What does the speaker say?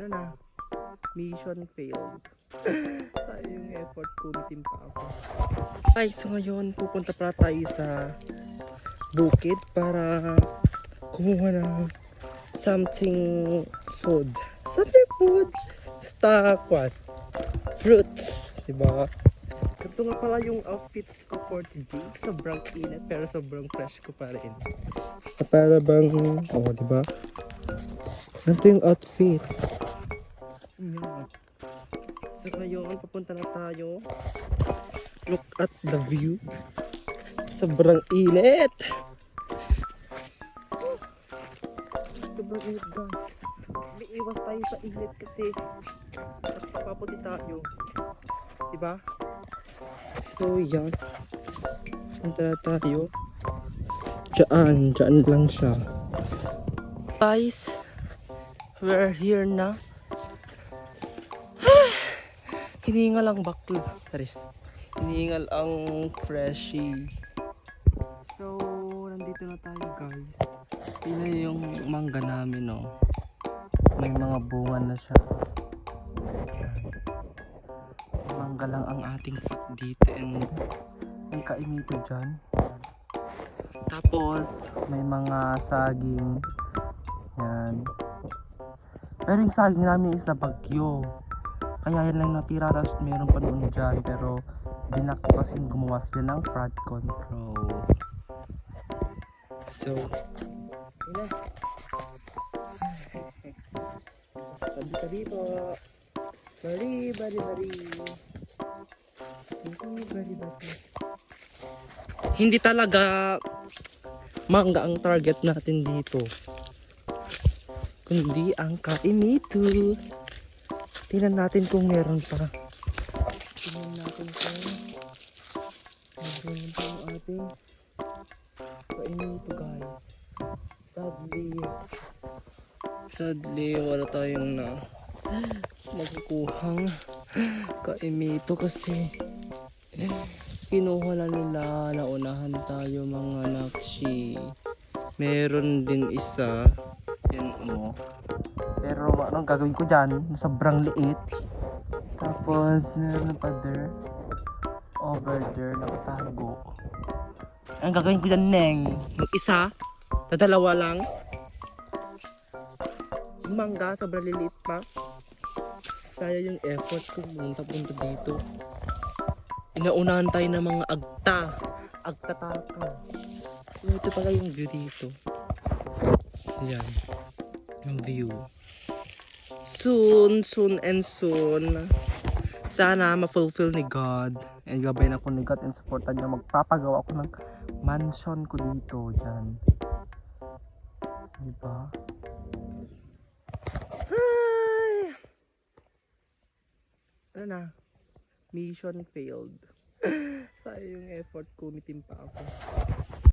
Ano na? Mission failed. Sayang yung effort ko, umitim pa ako. Ay, so ngayon pupunta para tayo sa bukid para kumuha ng something food. Something food! Basta, what? Fruits, diba? Ito nga pala yung outfits ko for today. Sobrang init pero sobrang fresh ko pa rin. Para bang, oh, diba? Ito yung outfit. Yan. So ngayon, papunta na tayo. Look at the view. Sobrang init. Sobrang init guys. Iiwas tayo sa init kasi mas papaputi tayo. Diba? So yan. Punta na tayo. Diyan lang siya. Guys, we're here na. Hiningal ang bakla. Taris. Hiningal ang freshie. So, nandito na tayo guys. Tingnan niyo yung mangga namin, no. May mga bunga na siya. Mangga lang ang ating food dito and may kainito dyan. Tapos, may mga saging. Yan. Pero yung saging namin is na bagyo. Kaya yan lang natira, tapos meron pa noon dyan. Pero binak ko kasi gumawa sila ng fraud control. So, yun na. Sabi po. Bari. Hindi talaga mangga ang target natin dito, kundi ang kainito. Tingnan natin kung meron pa. Tingnan natin kung meron pa ang ating kainito guys. Sadly wala tayong magkukuhang kainito kasi kinuha na nila, naunahan tayo mga nakshi. Meron din isa. Yan o. Pero anong gagawin ko dyan? Sobrang liit. Tapos meron pa there. Over there, nakatago. Anong gagawin ko dyan, Neng? Mag-isa? Dalawa lang? Yung mangga, sobrang liliit pa. Kaya yung effort ko punta dito. Inaunahan tayo ng mga agtataka. So ito pala yung view dito. Yan. Yung view. Soon. Sana ma-fulfill ni God. And gabayan ako ni God and supportan niya. Magpapagawa ako ng mansion ko dito. Yan. Diba? Hi! Ano na? Mission failed. Sayang yung effort ko, umitim pa ako.